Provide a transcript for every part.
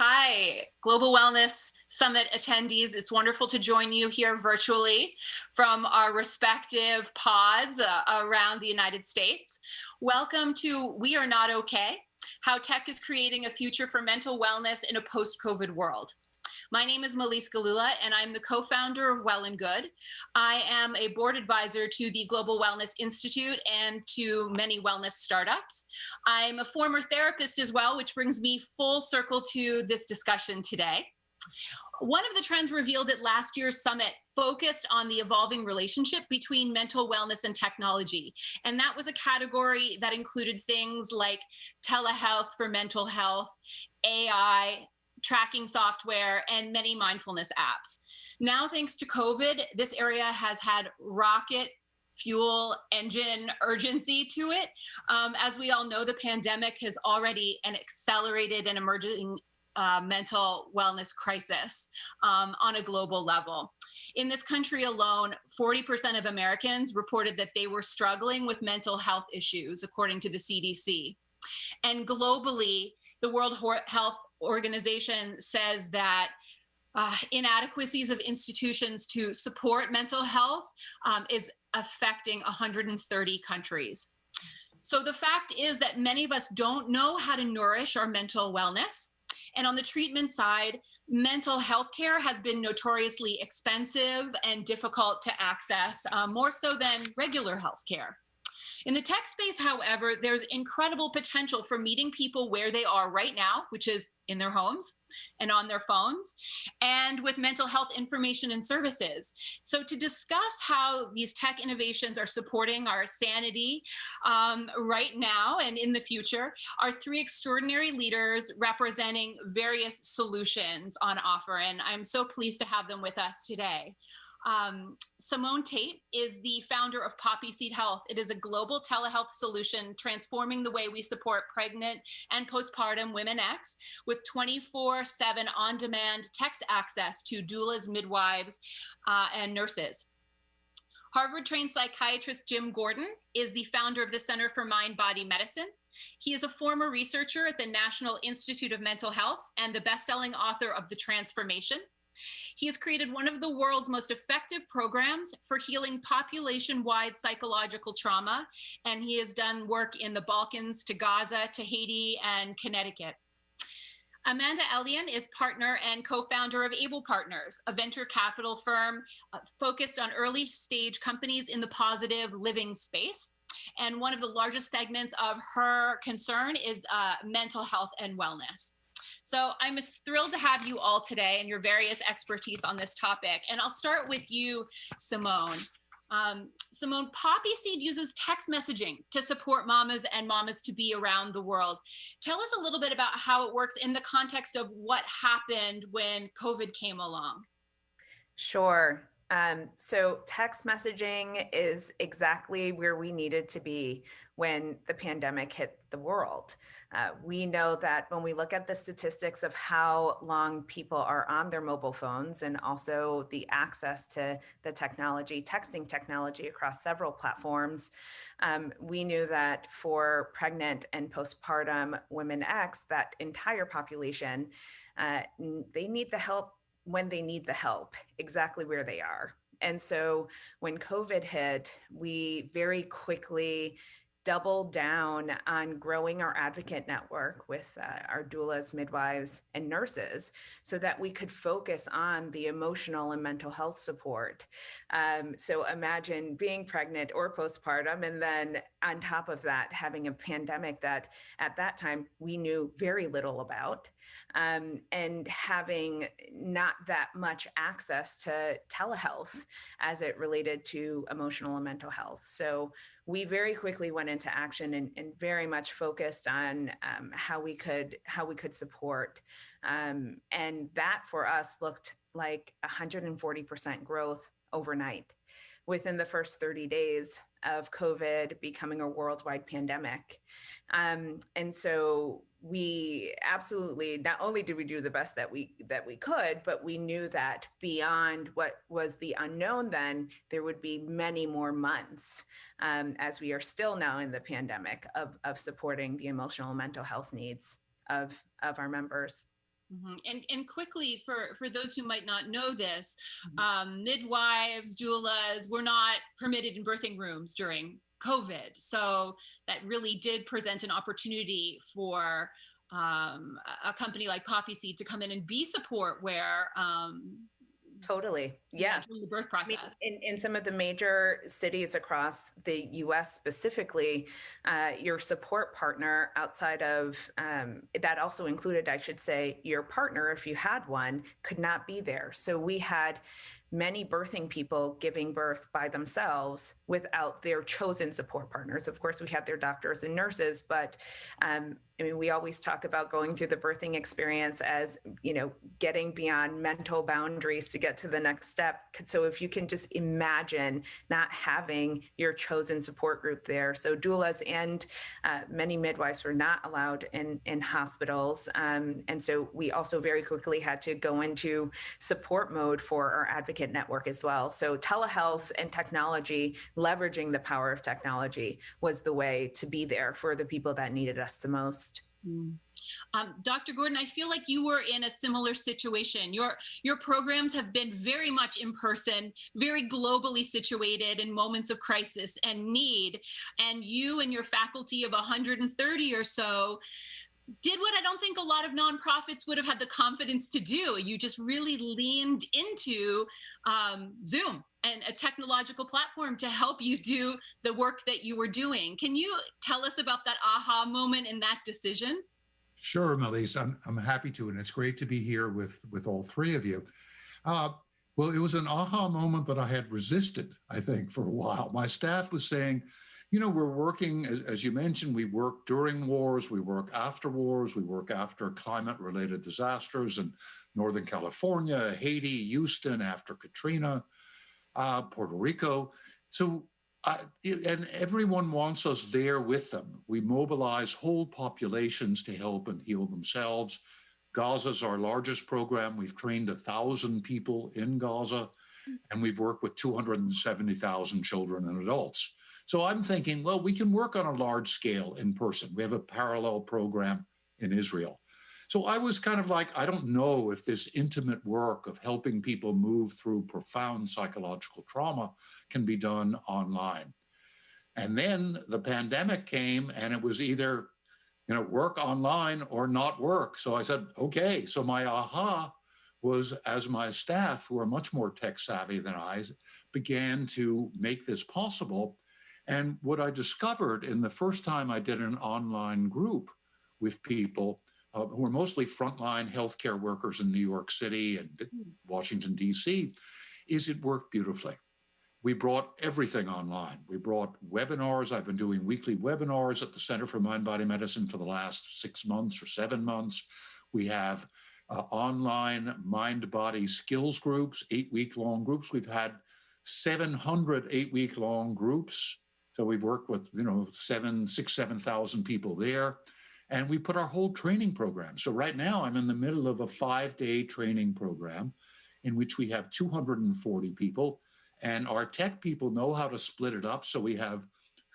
Hi, Global Wellness Summit attendees. It's wonderful to join you here virtually from our respective pods around the United States. Welcome to We Are Not Okay, How Tech is Creating a Future for Mental Wellness in a Post-COVID World. My name is Melisse Gelula, and I'm the co-founder of Well+Good. I am a board advisor to the Global Wellness Institute and to many wellness startups. I'm a former therapist as well, which brings me full circle to this discussion today. One of the trends revealed at last year's summit focused on the evolving relationship between mental wellness and technology. And that was a category that included things like telehealth for mental health, AI, tracking software, and many mindfulness apps. Now, thanks to COVID, this area has had rocket fuel engine urgency to it. As we all know, the pandemic has already accelerated an emerging mental wellness crisis on a global level. In this country alone, 40% of Americans reported that they were struggling with mental health issues, according to the CDC. And globally, the World Health Organization says that inadequacies of institutions to support mental health is affecting 130 countries. So the fact is that many of us don't know how to nourish our mental wellness. And on the treatment side, mental health care has been notoriously expensive and difficult to access, more so than regular health care. In the tech space, however, there's incredible potential for meeting people where they are right now, which is in their homes and on their phones, and with mental health information and services. So to discuss how these tech innovations are supporting our sanity right now and in the future are three extraordinary leaders representing various solutions on offer. And I'm so pleased to have them with us today. Simmone Taitt is the founder of Poppy Seed Health. It is a global telehealth solution transforming the way we support pregnant and postpartum women X with 24/7 on-demand text access to doulas, midwives, and nurses. Harvard-trained psychiatrist Jim Gordon is the founder of the Center for Mind-Body Medicine. He is a former researcher at the National Institute of Mental Health and the best-selling author of The Transformation. He has created one of the world's most effective programs for healing population-wide psychological trauma, and he has done work in the Balkans to Gaza to Haiti and Connecticut. Amanda Eilian is partner and co-founder of Able Partners, a venture capital firm focused on early-stage companies in the positive living space. And one of the largest segments of her concern is mental health and wellness. So I'm thrilled to have you all today and your various expertise on this topic. And I'll start with you, Simmone. Simmone, Poppy Seed uses text messaging to support mamas and mamas to be around the world. Tell us a little bit about how it works in the context of what happened when COVID came along. Sure. So text messaging is exactly where we needed to be when the pandemic hit the world. We know that when we look at the statistics of how long people are on their mobile phones and also the access to the technology, texting technology across several platforms, we knew that for pregnant and postpartum women X, that entire population, they need the help when they need the help, exactly where they are. And so when COVID hit, we very quickly doubled down on growing our advocate network with our doulas, midwives, and nurses so that we could focus on the emotional and mental health support. So imagine being pregnant or postpartum, and then on top of that, having a pandemic that at that time we knew very little about. And having not that much access to telehealth as it related to emotional and mental health. So we very quickly went into action and very much focused on how we could support. And that for us looked like 140% growth overnight within the first 30 days of COVID becoming a worldwide pandemic. And so we absolutely, not only did we do the best that we could, but we knew that beyond what was the unknown then, there would be many more months, as we are still now in the pandemic, of supporting the emotional and mental health needs of our members. And quickly, for those who might not know this, midwives, doulas were not permitted in birthing rooms during COVID. So that really did present an opportunity for a company like Poppy Seed to come in and be support where Totally. Yeah. During the birth process. I mean, in some of the major cities across the US specifically, your support partner outside of that also included, I should say, your partner, if you had one, could not be there. So we had many birthing people giving birth by themselves without their chosen support partners. Of course, we had their doctors and nurses, but I mean, we always talk about going through the birthing experience as, you know, getting beyond mental boundaries to get to the next step. So if you can just imagine not having your chosen support group there. So doulas and many midwives were not allowed in hospitals. And so we also very quickly had to go into support mode for our advocate network as well. So telehealth and technology, leveraging the power of technology, was the way to be there for the people that needed us the most. Dr. Gordon, I feel like you were in a similar situation. Your programs have been very much in person, very globally situated in moments of crisis and need. And you and your faculty of 130 or so did what I don't think a lot of nonprofits would have had the confidence to do. You just really leaned into Zoom and a technological platform to help you do the work that you were doing. Can you tell us about that aha moment and that decision? Sure, Melisse, I'm happy to, and it's great to be here with all three of you. Well, it was an aha moment that I had resisted, I think, for a while. My staff was saying, you know, we're working, as you mentioned, we work during wars, we work after wars, we work after climate-related disasters in Northern California, Haiti, Houston, after Katrina, Puerto Rico. So, and everyone wants us there with them. We mobilize whole populations to help and heal themselves. Gaza's our largest program. We've trained 1,000 people in Gaza, and we've worked with 270,000 children and adults. So I'm thinking, well, we can work on a large scale in person. We have a parallel program in Israel. So I was kind of like, I don't know if this intimate work of helping people move through profound psychological trauma can be done online. And then the pandemic came, and it was either, you know, work online or not work. So I said, okay. So my aha was, as my staff, who are much more tech savvy than I, began to make this possible. And what I discovered in the first time I did an online group with people who are mostly frontline healthcare workers in New York City and Washington, D.C., is it worked beautifully. We brought everything online. We brought webinars. I've been doing weekly webinars at the Center for Mind-Body Medicine for the last 6 months or 7 months. We have online mind-body skills groups, 8-week-long groups. We've had 700 8-week-long groups. So we've worked with, you know, 7,000 people there. And we put our whole training program. So right now I'm in the middle of a 5-day training program in which we have 240 people. And our tech people know how to split it up. So we have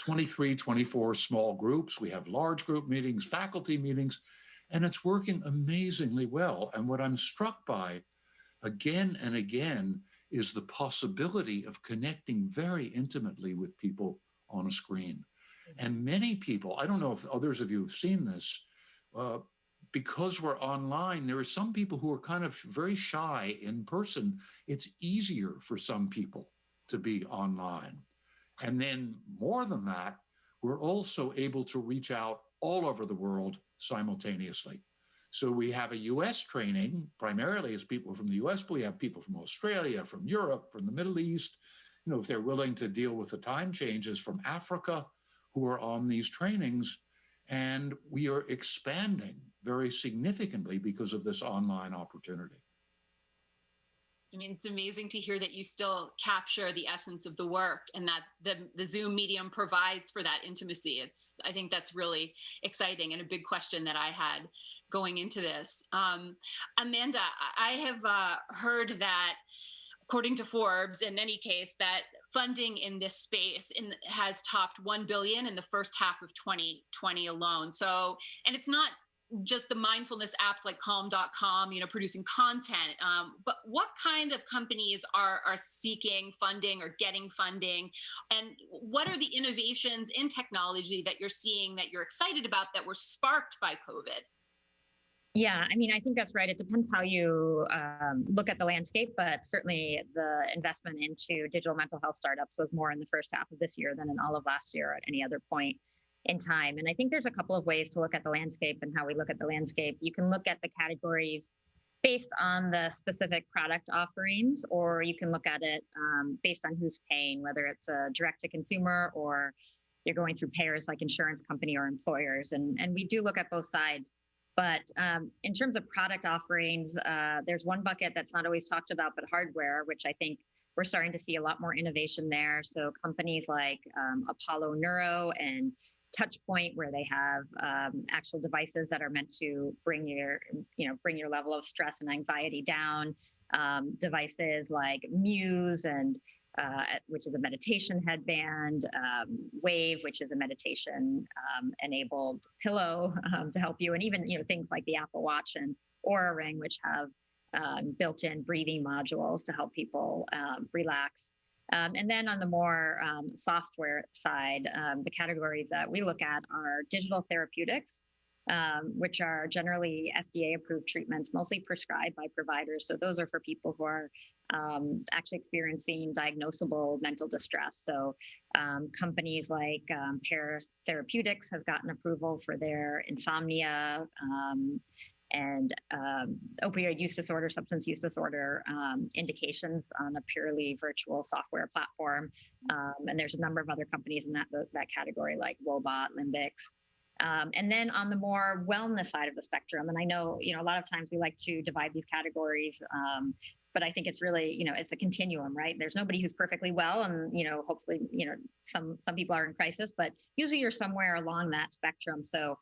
23, 24 small groups. We have large group meetings, faculty meetings, and it's working amazingly well. And what I'm struck by again and again is the possibility of connecting very intimately with people on a screen. And many people, I don't know if others of you have seen this, because we're online, there are some people who are kind of very shy in person. It's easier for some people to be online. And then more than that, we're also able to reach out all over the world simultaneously. So we have a US training, primarily as people from the US, but we have people from Australia, from Europe, from the Middle East, you know, if they're willing to deal with the time changes, from Africa, who are on these trainings. And we are expanding very significantly because of this online opportunity. I mean, it's amazing to hear that you still capture the essence of the work and that the Zoom medium provides for that intimacy. I think that's really exciting and a big question that I had going into this. Amanda, I have heard that, according to Forbes, in any case, that funding in this space has topped $1 billion in the first half of 2020 alone. So, and it's not just the mindfulness apps like calm.com, producing content. But what kind of companies are seeking funding or getting funding? And what are the innovations in technology that you're seeing that you're excited about that were sparked by COVID? Yeah, I mean, I think that's right. It depends how you look at the landscape, but certainly the investment into digital mental health startups was more in the first half of this year than in all of last year at any other point in time. And I think there's a couple of ways to look at the landscape and how we look at the landscape. You can look at the categories based on the specific product offerings, or you can look at it based on who's paying, whether it's a direct to consumer or you're going through payers like insurance company or employers. And we do look at both sides. But in terms of product offerings, there's one bucket that's not always talked about, but hardware, which I think we're starting to see a lot more innovation there. So companies like Apollo Neuro and Touchpoint, where they have actual devices that are meant to bring your level of stress and anxiety down. Devices like Muse and which is a meditation headband, Wave, which is a meditation enabled pillow to help you, and even things like the Apple Watch and Oura Ring, which have built-in breathing modules to help people relax. And then on the more software side, the categories that we look at are digital therapeutics, which are generally FDA-approved treatments, mostly prescribed by providers. So those are for people who are actually experiencing diagnosable mental distress. So companies like Pear Therapeutics has gotten approval for their insomnia and opioid use disorder, substance use disorder indications on a purely virtual software platform. And there's a number of other companies in that category, like Wobot, Limbix. And then on the more wellness side of the spectrum, and I know, a lot of times we like to divide these categories, but I think it's really, it's a continuum, right? There's nobody who's perfectly well, and, hopefully, some people are in crisis, but usually you're somewhere along that spectrum. So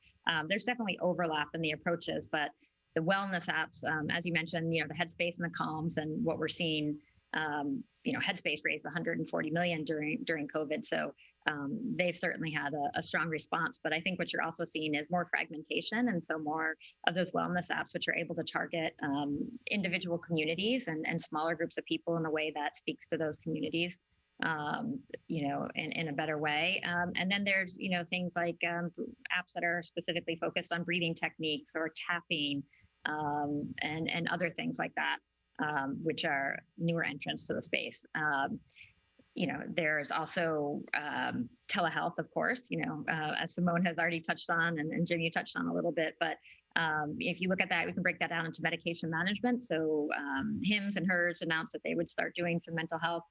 there's definitely overlap in the approaches, but the wellness apps, as you mentioned, the Headspace and the Calms, and what we're seeing, Headspace raised 140 million during COVID. So they've certainly had a strong response. But I think what you're also seeing is more fragmentation. And so more of those wellness apps, which are able to target individual communities and smaller groups of people in a way that speaks to those communities, in a better way. And then there's, things like apps that are specifically focused on breathing techniques or tapping and other things like that. Which are newer entrants to the space. There's also telehealth, of course, as Simmone has already touched on, and Jim, you touched on a little bit, but if you look at that, we can break that down into medication management. So Hims and Hers announced that they would start doing some mental health.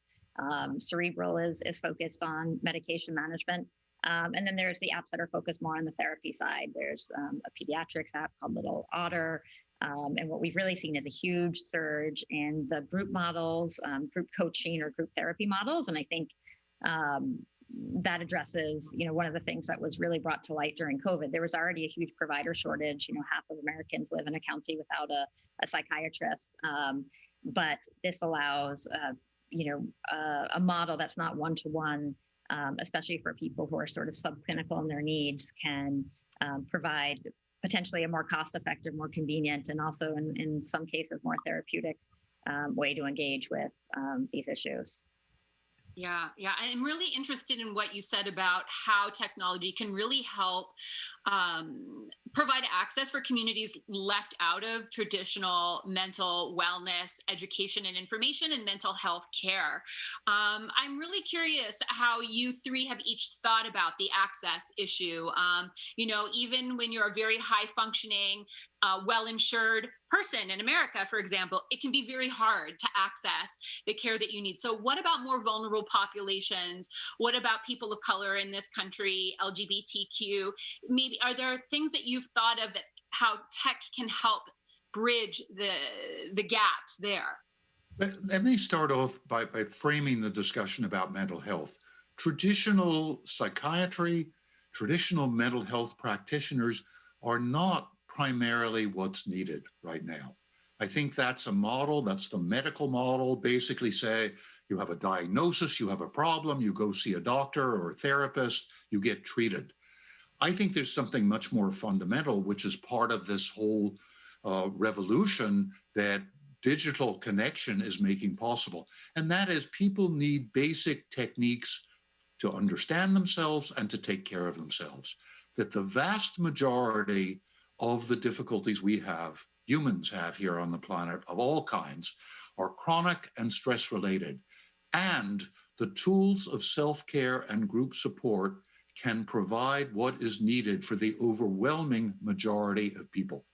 Cerebral is focused on medication management. And then there's the apps that are focused more on the therapy side. There's a pediatrics app called Little Otter. And what we've really seen is a huge surge in the group models, group coaching or group therapy models. And I think that addresses, one of the things that was really brought to light during COVID. There was already a huge provider shortage. Half of Americans live in a county without a psychiatrist. But this allows, a model that's not one-to-one, especially for people who are sort of subclinical in their needs, can provide potentially a more cost-effective, more convenient, and also in some cases more therapeutic way to engage with these issues. Yeah. I'm really interested in what you said about how technology can really help provide access for communities left out of traditional mental wellness, education and information, and mental health care. I'm really curious how you three have each thought about the access issue. Even when you're a very high functioning, well-insured person in America, for example, it can be very hard to access the care that you need. So what about more vulnerable populations? What about people of color in this country, LGBTQ? Maybe are there things that you've thought of that how tech can help bridge the gaps there? Let me start off by framing the discussion about mental health. Traditional psychiatry, traditional mental health practitioners are not primarily what's needed right now. I think that's a model, that's the medical model. Basically say you have a diagnosis, you have a problem, you go see a doctor or a therapist, you get treated. I think there's something much more fundamental, which is part of this whole revolution that digital connection is making possible. And that is, people need basic techniques to understand themselves and to take care of themselves. That the vast majority of the difficulties we have, humans have here on the planet of all kinds, are chronic and stress related. And the tools of self-care and group support can provide what is needed for the overwhelming majority of people.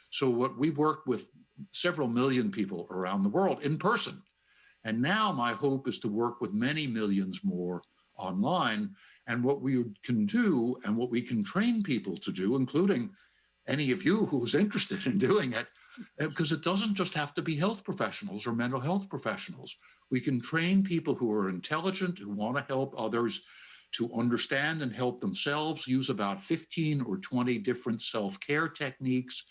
So what we've worked with several million people around the world in person. And now my hope is to work with many millions more online. And what we can do and what we can train people to do, including any of you who's interested in doing it, because it doesn't just have to be health professionals or mental health professionals. We can train people who are intelligent, who want to help others to understand and help themselves, use about 15 or 20 different self-care techniques,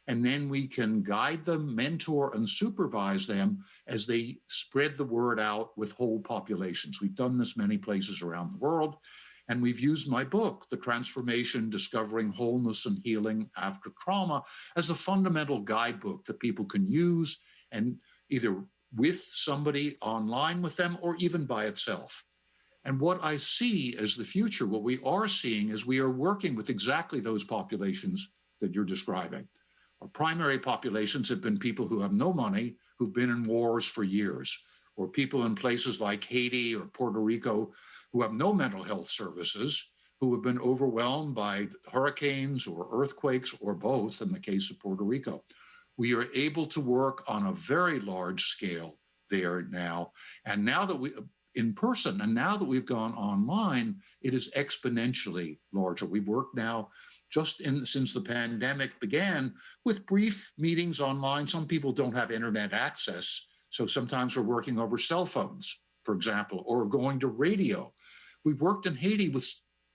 and then we can guide them, mentor, and supervise them as they spread the word out with whole populations. We've done this many places around the world, and we've used my book, The Transformation: Discovering Wholeness and Healing After Trauma, as a fundamental guidebook that people can use, and either with somebody online with them or even by itself. And what I see as the future, what we are seeing is we are working with exactly those populations that you're describing. Our primary populations have been people who have no money, who've been in wars for years, or people in places like Haiti or Puerto Rico who have no mental health services, who have been overwhelmed by hurricanes or earthquakes or both in the case of Puerto Rico. We are able to work on a very large scale there now. And now that we, in person, and now that we've gone online, it is exponentially larger. We've worked now since the pandemic began with brief meetings online. Some people don't have internet access, so sometimes we're working over cell phones, for example, or going to radio. We've worked in Haiti with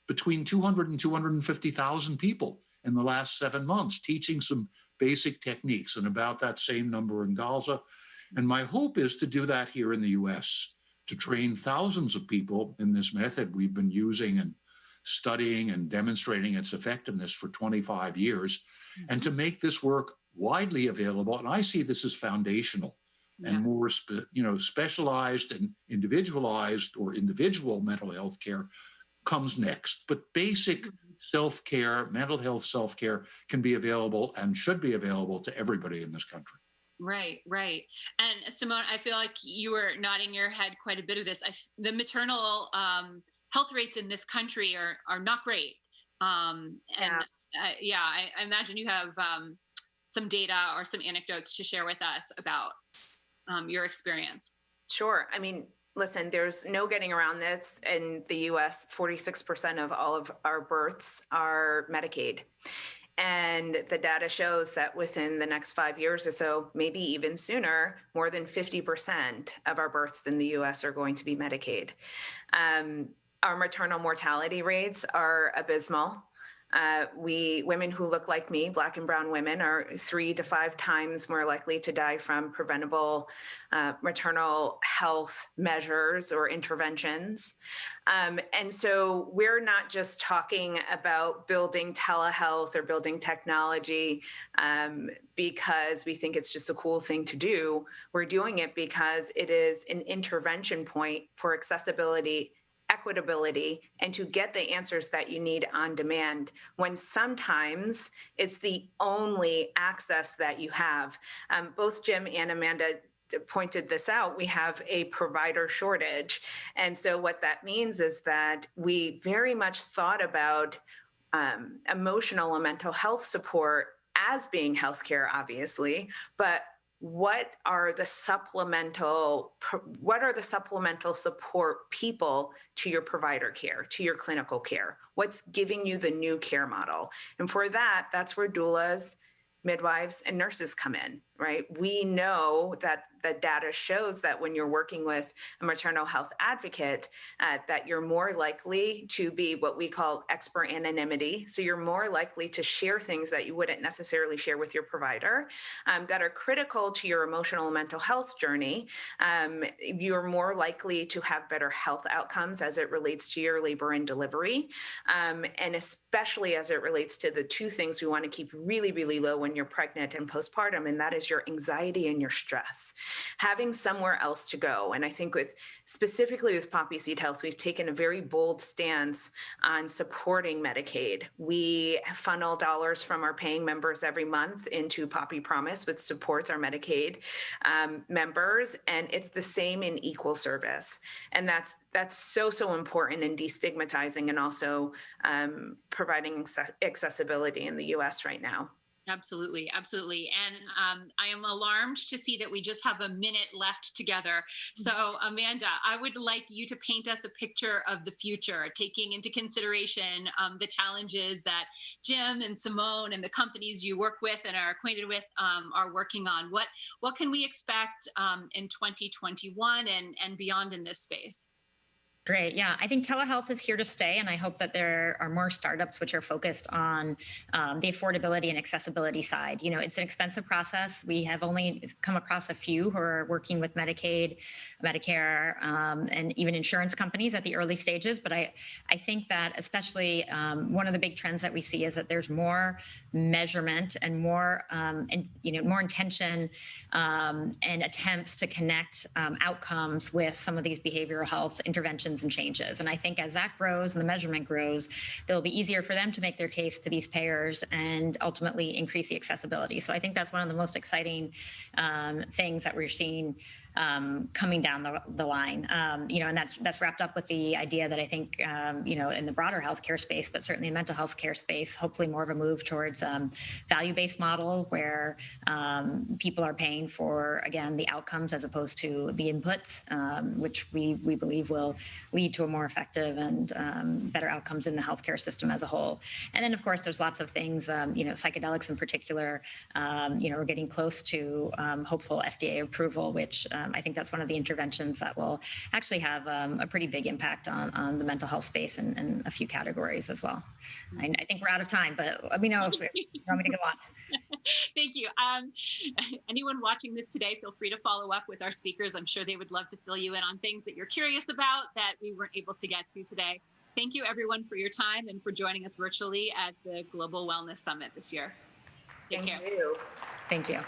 between 200 and 250,000 people in the last 7 months, teaching some basic techniques, and about that same number in Gaza. And my hope is to do that here in the US, to train thousands of people in this method we've been using and studying and demonstrating its effectiveness for 25 years, and to make this work widely available. And I see this as foundational, and more specialized and individualized or individual mental health care comes next. But basic self-care, mental health self-care can be available and should be available to everybody in this country. Right, right. And Simmone, I feel like you were nodding your head quite a bit of this. The maternal health rates in this country are not great. I imagine you have some data or some anecdotes to share with us about your experience. Sure. I mean, listen, there's no getting around this. In the US, 46% of all of our births are Medicaid. And the data shows that within the next 5 years or so, maybe even sooner, more than 50% of our births in the US are going to be Medicaid. Our maternal mortality rates are abysmal. Women who look like me, Black and brown women, are 3 to 5 times more likely to die from preventable maternal health measures or interventions. And so we're not just talking about building telehealth or building technology because we think it's just a cool thing to do. We're doing it because it is an intervention point for accessibility, equitability, and to get the answers that you need on demand, when sometimes it's the only access that you have. Both Jim and Amanda pointed this out. We have a provider shortage. And so what that means is that we very much thought about emotional and mental health support as being healthcare, obviously, but what are the supplemental support people to your provider care, to your clinical care? What's giving you the new care model? And for that, that's where doulas, midwives, and nurses come in, right? We know that the data shows that when you're working with a maternal health advocate, that you're more likely to be what we call expert anonymity. So you're more likely to share things that you wouldn't necessarily share with your provider that are critical to your emotional and mental health journey. You're more likely to have better health outcomes as it relates to your labor and delivery. And especially as it relates to the two things we want to keep really, really low when you're pregnant and postpartum, and that is your anxiety and your stress. Having somewhere else to go. And I think specifically with Poppy Seed Health, we've taken a very bold stance on supporting Medicaid. We funnel dollars from our paying members every month into Poppy Promise, which supports our Medicaid members, and it's the same in equal service. And that's so important in destigmatizing and also providing accessibility in the US right now. Absolutely. Absolutely. And I am alarmed to see that we just have a minute left together. So Amanda, I would like you to paint us a picture of the future, taking into consideration the challenges that Jim and Simmone and the companies you work with and are acquainted with are working on. What can we expect in 2021 and beyond in this space? Great. Yeah, I think telehealth is here to stay, and I hope that there are more startups which are focused on the affordability and accessibility side. You know, it's an expensive process. We have only come across a few who are working with Medicaid, Medicare, and even insurance companies at the early stages. But I think that especially one of the big trends that we see is that there's more measurement and more more intention and attempts to connect outcomes with some of these behavioral health interventions and changes. And I think as that grows and the measurement grows, it'll be easier for them to make their case to these payers and ultimately increase the accessibility. So I think that's one of the most exciting things that we're seeing coming down the line. And that's wrapped up with the idea that I think, in the broader healthcare space, but certainly in mental health care space, hopefully more of a move towards value-based model where people are paying for, again, the outcomes as opposed to the inputs, which we believe will lead to a more effective and better outcomes in the healthcare system as a whole. And then, of course, there's lots of things, psychedelics in particular, we're getting close to hopeful FDA approval, which I think that's one of the interventions that will actually have a pretty big impact on the mental health space in a few categories as well. I think we're out of time, but let me know if you want me to go on. Thank you. Anyone watching this today, feel free to follow up with our speakers. I'm sure they would love to fill you in on things that you're curious about that we weren't able to get to today. Thank you, everyone, for your time and for joining us virtually at the Global Wellness Summit this year. Take care. Thank you. Thank you.